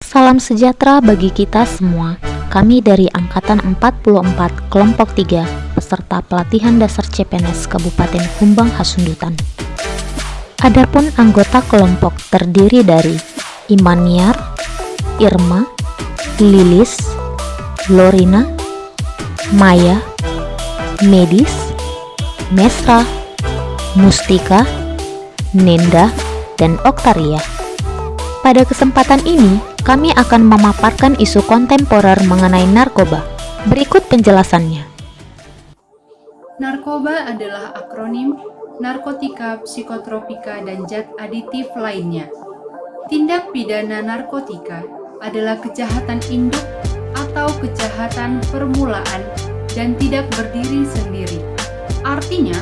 Salam sejahtera bagi kita semua. Kami dari Angkatan 44 Kelompok 3, peserta pelatihan dasar CPNS Kabupaten Humbang Hasundutan. Adapun anggota kelompok terdiri dari Imaniar, Irma, Lilis, Lorina, Maya, Medis, Mesra, Mustika, Nenda, dan Oktaria. Pada kesempatan ini, kami akan memaparkan isu kontemporer mengenai narkoba. Berikut penjelasannya. Narkoba adalah akronim narkotika, psikotropika, dan zat aditif lainnya. Tindak pidana narkotika adalah kejahatan induk atau kejahatan permulaan dan tidak berdiri sendiri. Artinya,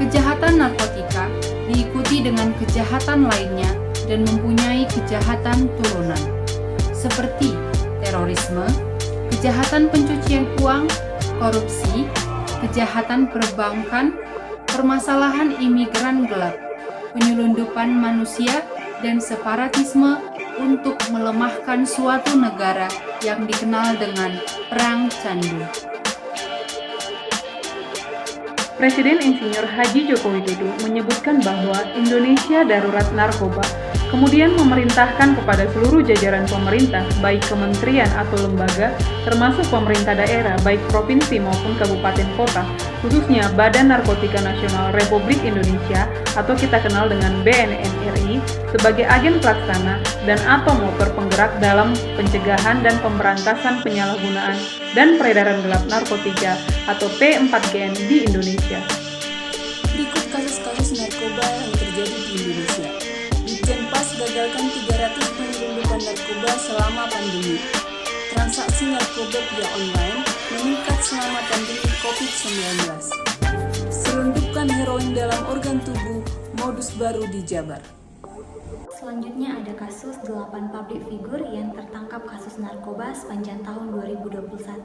kejahatan narkotika diikuti dengan kejahatan lainnya dan mempunyai kejahatan turunan, seperti terorisme, kejahatan pencucian uang, korupsi, kejahatan perbankan, permasalahan imigran gelap, penyelundupan manusia, dan separatisme untuk melemahkan suatu negara yang dikenal dengan Perang Candu. Presiden Insinyur Haji Joko Widodo menyebutkan bahwa Indonesia darurat narkoba, kemudian memerintahkan kepada seluruh jajaran pemerintah, baik kementerian atau lembaga, termasuk pemerintah daerah, baik provinsi maupun kabupaten kota, khususnya Badan Narkotika Nasional Republik Indonesia atau kita kenal dengan BNNRI, sebagai agen pelaksana dan atau motor penggerak dalam pencegahan dan pemberantasan penyalahgunaan dan peredaran gelap narkotika atau P4GN di Indonesia. Berikut kasus-kasus narkoba yang terjadi di Indonesia. Ditjenpas gagalkan 300 penyelundupan narkoba selama pandemi. Transaksi narkoba via online meningkat selama pandemi COVID-19. Selundupan heroin dalam organ tubuh, modus baru di Jabar. Selanjutnya ada kasus 8 public figure yang tertangkap kasus narkoba sepanjang tahun 2021,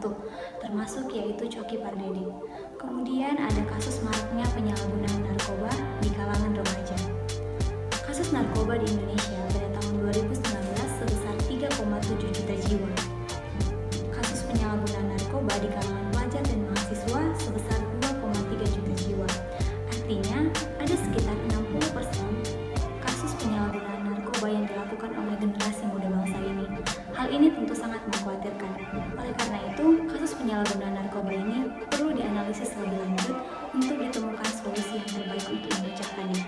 termasuk yaitu Coki Pardede. Kemudian ada kasus maraknya penyalahgunaan narkoba di kalangan remaja. Kasus narkoba di Indonesia pada tahun 2019 sebesar 3,7 juta jiwa. Kasus penyalahgunaan narkoba di kalangan pelajar dan mahasiswa sebesar 2,3 juta jiwa. Artinya, ada sekitar 60% kasus penyalahgunaan narkoba yang dilakukan oleh generasi muda bangsa ini. Hal ini tentu sangat mengkhawatirkan. Oleh karena itu, kasus penyalahgunaan narkoba ini perlu dianalisis lebih lanjut untuk ditemukan solusi yang terbaik untuk memecahkannya.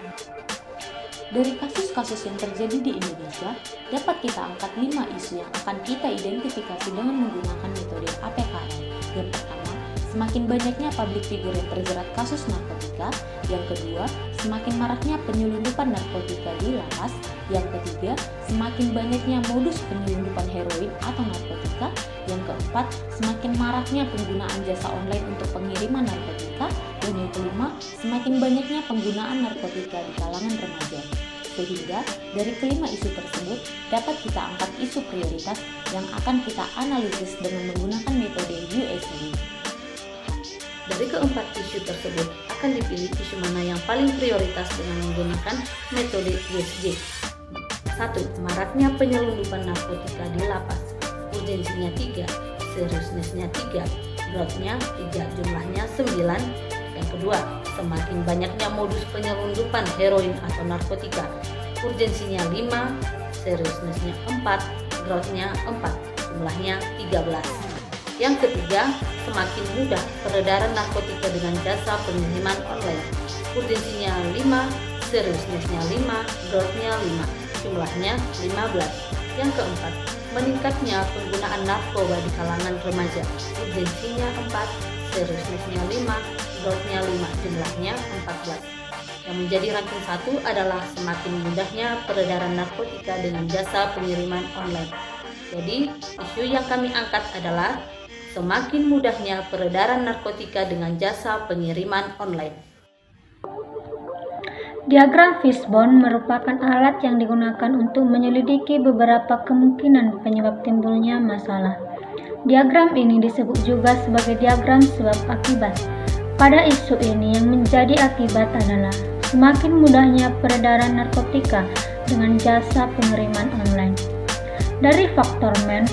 Dari kasus-kasus yang terjadi di Indonesia, dapat kita angkat 5 isu yang akan kita identifikasi dengan menggunakan metode APKN. Yang pertama, semakin banyaknya public figure yang terjerat kasus narkotika. Yang kedua, semakin maraknya penyelundupan narkotika di lapas. Yang ketiga, semakin banyaknya modus penyelundupan heroin atau narkotika. Yang keempat, semakin maraknya penggunaan jasa online untuk pengiriman narkotika. Dan yang kelima, semakin banyaknya penggunaan narkotika di kalangan remaja. Sehingga dari kelima isu tersebut dapat kita angkat isu prioritas yang akan kita analisis dengan menggunakan metode USG. Dari keempat isu tersebut akan dipilih isu mana yang paling prioritas dengan menggunakan metode USG. 1. Maraknya penyelundupan narkotika di lapas. Urgensinya 3, seriousness-nya 3, growth-nya 3, jumlahnya 9. Yang kedua, semakin banyaknya modus penyelundupan heroin atau narkotika. Urgensinya 5, seriousness-nya 4, growth-nya 4, jumlahnya 13. Yang ketiga, semakin mudah peredaran narkotika dengan jasa pengiriman online. Urgensinya 5, seriousness-nya 5, growth-nya 5, jumlahnya 15. Yang keempat, meningkatnya penggunaan narkoba di kalangan remaja. Urgensinya 4, seriousness-nya 5, growth-nya 5, jumlahnya 14. Yang menjadi ranking 1 adalah semakin mudahnya peredaran narkotika dengan jasa pengiriman online. Jadi, isu yang kami angkat adalah semakin mudahnya peredaran narkotika dengan jasa pengiriman online. Diagram fishbone merupakan alat yang digunakan untuk menyelidiki beberapa kemungkinan penyebab timbulnya masalah. Diagram ini disebut juga sebagai diagram sebab akibat. Pada isu ini yang menjadi akibat adalah semakin mudahnya peredaran narkotika dengan jasa pengiriman online. Dari faktor men,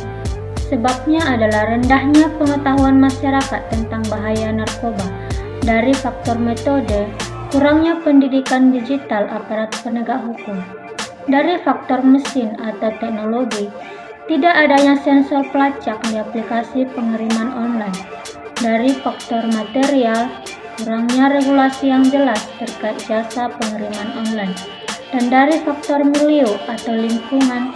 sebabnya adalah rendahnya pengetahuan masyarakat tentang bahaya narkoba. Dari faktor metode, kurangnya pendidikan digital aparat penegak hukum. Dari faktor mesin atau teknologi, tidak adanya sensor pelacak di aplikasi pengiriman online. Dari faktor material, kurangnya regulasi yang jelas terkait jasa pengiriman online. Dan dari faktor milieu atau lingkungan,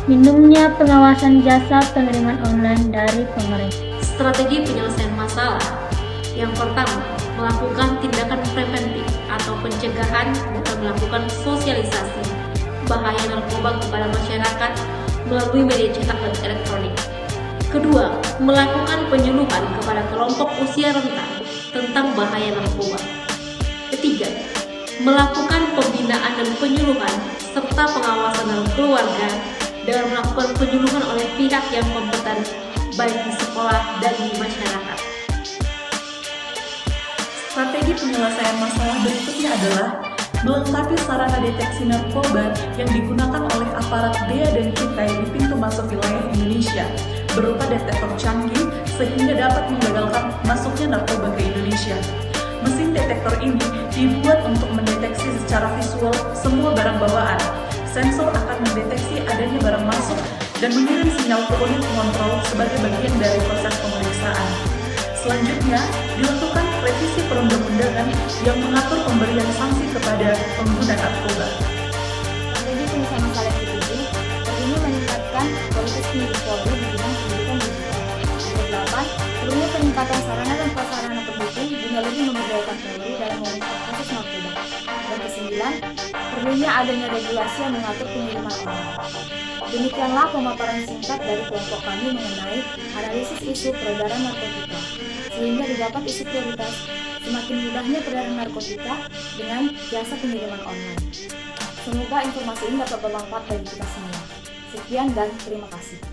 minimnya pengawasan jasa pengiriman online dari pemerintah. Strategi penyelesaian masalah. Yang pertama, melakukan tindakan preventif atau pencegahan bukan melakukan sosialisasi bahaya narkoba kepada masyarakat melalui media cetak dan elektronik. Kedua, melakukan penyuluhan kepada kelompok usia rentan tentang bahaya narkoba. Ketiga, melakukan pembinaan dan penyuluhan serta pengawasan dalam keluarga dengan melakukan penyuluhan oleh pihak yang kompeten baik di sekolah dan di masyarakat. Strategi penyelesaian masalah berikutnya adalah melengkapi sarana deteksi narkoba yang digunakan oleh aparat bea dan cukai di pintu masuk wilayah Indonesia berupa detektor canggih sehingga dapat menggagalkan masuknya narkoba ke Indonesia. Mesin detektor ini dibuat untuk mendeteksi secara visual semua barang bawaan. Sensor akan mendeteksi adanya barang masuk dan mengirim sinyal ke unit pengontrol sebagai bagian dari proses pemeriksaan. Selanjutnya, dilakukan revisi perundang-undangan yang mengatur pemberian sanksi kepada pengguna narkoba. Strategi penyelesaian masalah yang ketujuh, perlunya meningkatkan kualitas pendidik Polri di bidang pendidikan digital. Yang kedelapan, perlunya peningkatan sarana dan prasarana pendukung guna lebih memberdayakan Polri dalam mengungkap kasus narkoba. Dan kesembilan, perlunya adanya regulasi yang mengatur pengiriman online. Demikianlah pemaparan singkat dari kelompok kami mengenai analisis isu peredaran narkotika, sehingga didapat isu prioritas semakin mudahnya peredaran narkotika dengan jasa pengiriman online. Semoga informasi ini dapat bermanfaat bagi kita semua. Sekian dan terima kasih.